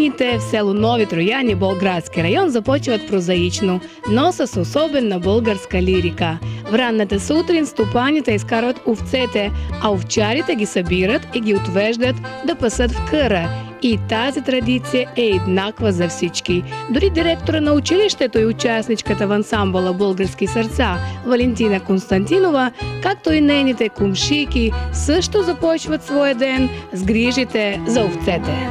Дените в село Нови Трояни, Болградски район, започват прозаично, но с особена българска лирика. В ранната сутрин стопаните изкарват овцете, а овчарите ги събират и ги отвеждат да пасат в къра. И тази традиция е еднаква за всички. Дори директора на училището и участничката в ансамбъла Български сърца Валентина Константинова, както и нейните кумшийки, също започват своя ден с грижите за овцете.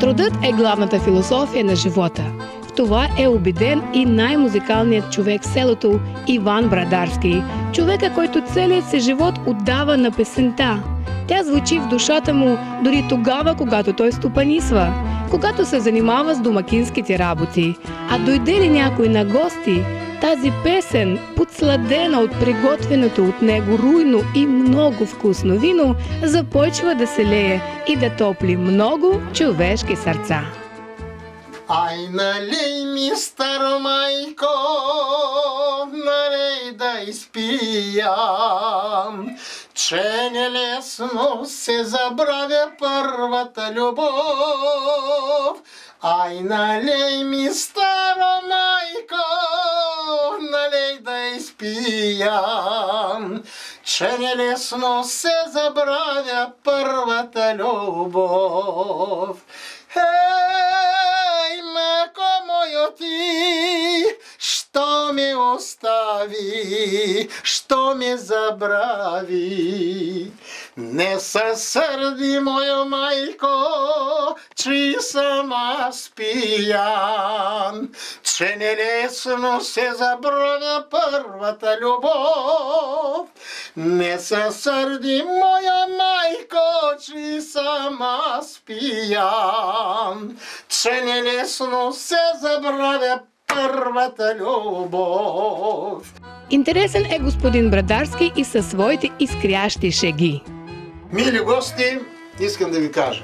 Трудът е главната философия на живота. В това е убеден и най-музикалният човек в селото Иван Брадарски. Човека, който целият си живот отдава на песента. Тя звучи в душата му дори тогава, когато той стопанисва, когато се занимава с домакинските работи. А дойде ли някой на гости, тази песен, подсладена от приготвеното от него руйно и много вкусно вино, започва да се лее и да топли много човешки сърца. Ай, налей ми, старо майко, налей да изпиям, че нелесно се забравя първата любов. Ай, налей ми, старо майко, налей да изпиям, че нелесно се забравя първата любов. Ей, майко моя ти, що ме остави, що ме забрави? Не се сърди, моя майко, че съм аз пиян, че нелесно се забравя първата любов. Не се сърди, моя майко, че съм аз пиян, че нелесно се забравя първата любов. Интересен е господин Брадарски и със своите изкрящи шеги. Мили гости, искам да ви кажа.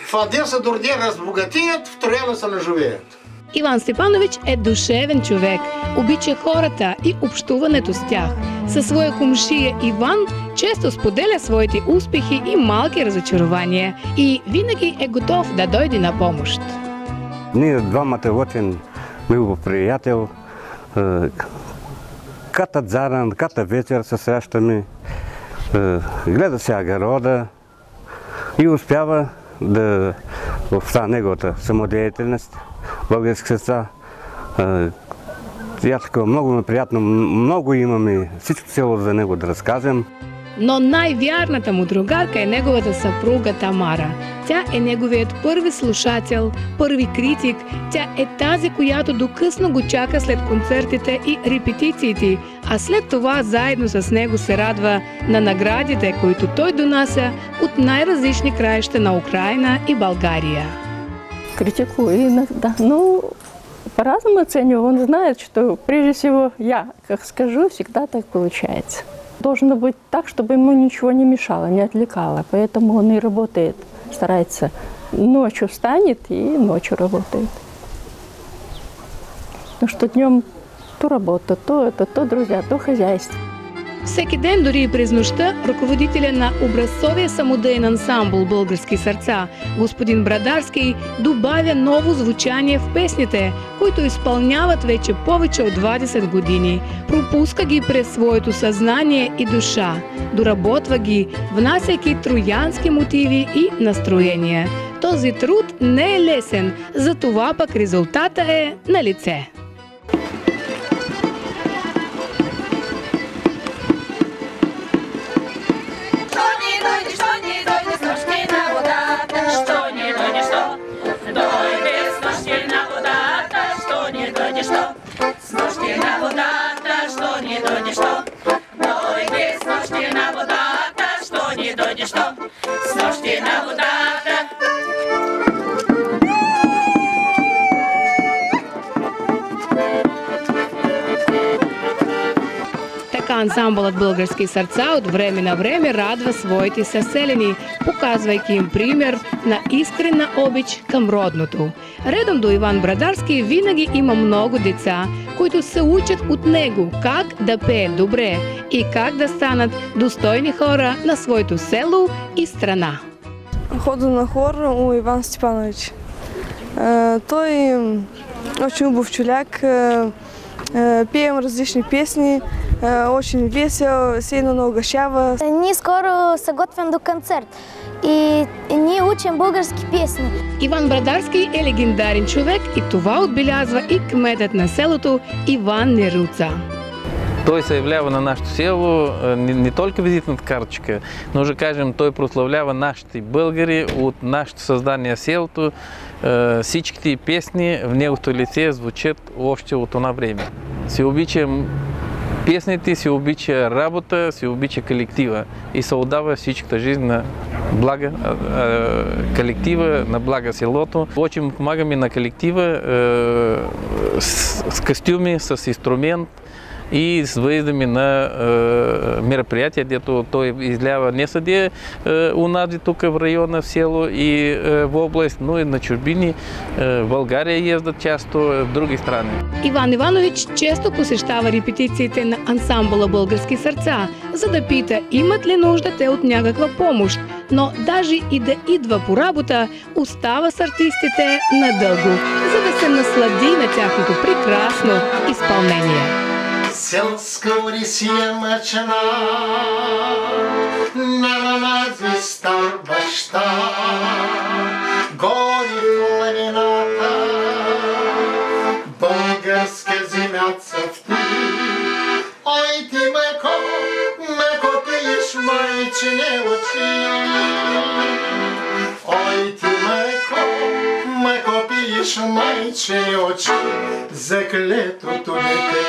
В един са до роден разбогатеят, в Трояна се наживеят. Иван Степанович е душевен човек, обича хората и общуването с тях. Със своя кумшия Иван често споделя своите успехи и малки разочарования и винаги е готов да дойде на помощ. Ние двамата очень мил приятел. Ката заран, ката вечер се срещаме, гледа се огорода и успява да в неговата самодеятельност, български сърца. Много ми приятно, много имаме всичко село за него да разкажем. Но най-вярната му другарка е неговата съпруга Тамара. Тя е неговият първи слушател, първи критик. Тя е тази, която до късно го чака след концертите и репетициите, а след това заедно с него се радва на наградите, които той донася от най-различни краища на Украина и България. Критикую иногда, но по-разному оцениваю. Он знает, что прежде всего я, как скажу, всегда так получается. Должно быть так, чтобы ему ничего не мешало, не отвлекало. Поэтому он и работает, старается. Ночью встанет и ночью работает. Потому что днем то работа, то это, то друзья, то хозяйство. Всеки ден, дори и през нощта, ръководителя на образцовия самодеен ансамбъл Български сърца, господин Брадарски, добавя ново звучание в песните, които изпълняват вече повече от 20 години. Пропуска ги през своето съзнание и душа, доработва ги, внасяйки троянски мотиви и настроения. Този труд не е лесен, затова пък резултата е на лице. Така ансамблът Български сърца от време на време радва своите съселени, показвайки им пример на искрена обич към родното. Редом до Иван Брадарски винаги има много деца, които се учат от него как да пеят добре и как да станат достойни хора на своето село и страна. Хода на хор у Иван Степанович. Той е очень хубав човек, пеем различни песни, очень весел, сильно не угощава. Ние скоро се готвим до концерт и ние учим български песни. Иван Брадарски е легендарен човек и това отбелязва и кметът на селото Иван Неруца. Той се являва на нашето село не толкова визитната картичка, но да кажем, той прославлява нашите българи от нашето създание селото. Всичките песни в неговото лице звучат още от това време. Си обичам песните, си обича работа, си обича колектива и се отдава всичката жизнь на блага колектива, на блага селото. Очень помагаме на колектива с костюми, с инструмент и с выездами на мероприятия, где-то той излява не съде у нас тук в района, в село и в област, но и на чужбини. В България ездят често, в други страни. Иван Иванович често посещава репетициите на ансамбъла Български сърца, за да пита имат ли нужда те от някаква помощ. Но даже и да идва по работа, остава с артистите надълго, за да се наслади на тяхното прекрасно изпълнение. Селска Орисия мъчна, намази стар баща, гори в планината, българска земя цъфти. Ой ти, майко, майко пиеш майчине очи. Ой ти, майко, майко пиеш майчине очи, заклетото дете.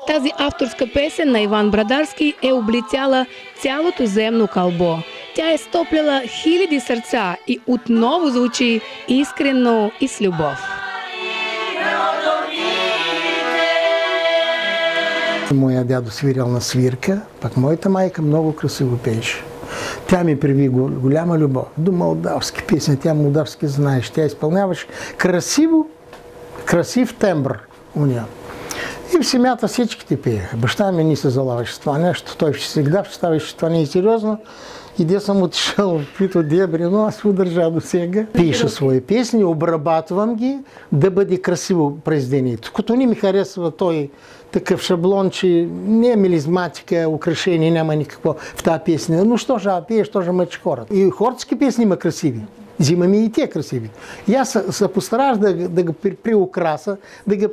Тази авторска песен на Иван Брадарски е облетяла цялото земно кълбо. Тя е стопляла хиляди сърца и отново звучи искрено и с любов. Моя дядо свирял на свирка, пък моята майка много красиво пееше. Тя ми приви голяма любов до молдавски песни. Тя молдавски знаеш. Тя изпълняваше красив тембър у нея. И в семята всичките пееха. Баща ми не се залаваше с това нещо. Той всегда ставаше това не е сериозно. И де съм отишъл в каквито дебри, но аз се удържа до сега. Пиша свои песни, обрабатвам ги, да бъде красиво произведението. Като не ми харесва той такъв шаблон, че не е мелизматика, украшение, няма никакво в тази песня. Но що же пее, що же мъчи хората. И хорски песни има красиви. Взимаме и те красиви. И аз се постараш да го приукраса, да го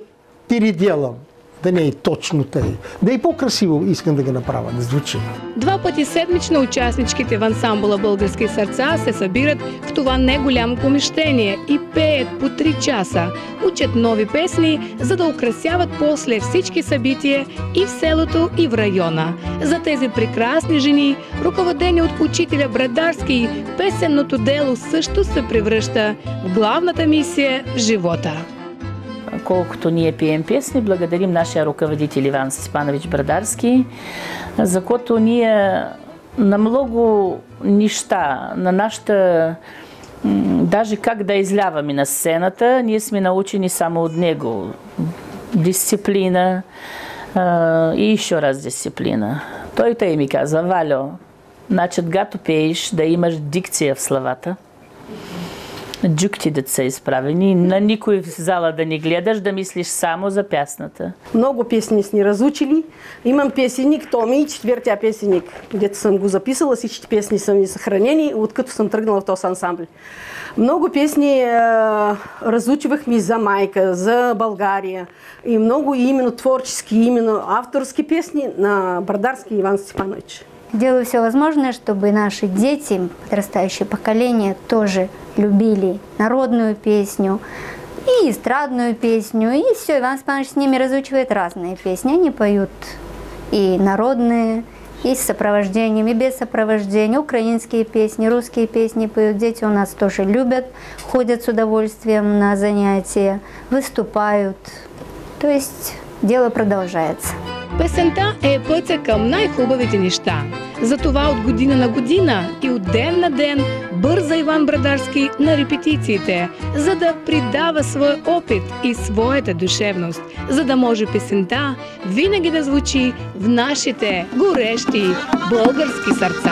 переделам. Да не е точно тъй. Да е по-красиво искам да го направя, да звучи. Два пъти седмично участничките в ансамбъла Български сърца се събират в това неголямо помещение и пеят по 3 часа. Учат нови песни, за да украсяват после всички събития и в селото, и в района. За тези прекрасни жени, ръководени от учителя Брадарски, песенното дело също се превръща в главната мисия в живота. Колкото ние пеем песни, благодарим нашия ръководител Иван Степанович Брадарски, за което ние на много неща, на нашата, даже как да изляваме на сцената, ние сме научени само от него. Дисциплина и еще раз дисциплина. Той ми каза: Валю, значит, гато пееш, да имаш дикция в славата. Джукти да са изправени, на никой в зала да не гледаш, да мислиш само за пясната. Много песни сни разучили. Имам песенник, Томи, 4-тия песенник, где-то съм го записала, всички песни са ми съхранени, откато съм тръгнала в този ансамбл. Много песни разучивахме за майка, за България и много именно творчески, именно авторски песни на Брадарски Иван Степанович. Делаю все возможное, чтобы наши дети, подрастающее поколение, тоже любили народную песню, и эстрадную песню, и все. Иван Степанович с ними разучивает разные песни. Они поют и народные, и с сопровождением, и без сопровождения. Украинские песни, русские песни поют. Дети у нас тоже любят, ходят с удовольствием на занятия, выступают. То есть дело продолжается. Песента е пътя към най-хубавите неща. Затова от година на година и от ден на ден бърза Иван Брадарски на репетициите, за да придава своя опит и своята душевност, за да може песента винаги да звучи в нашите горещи български сърца.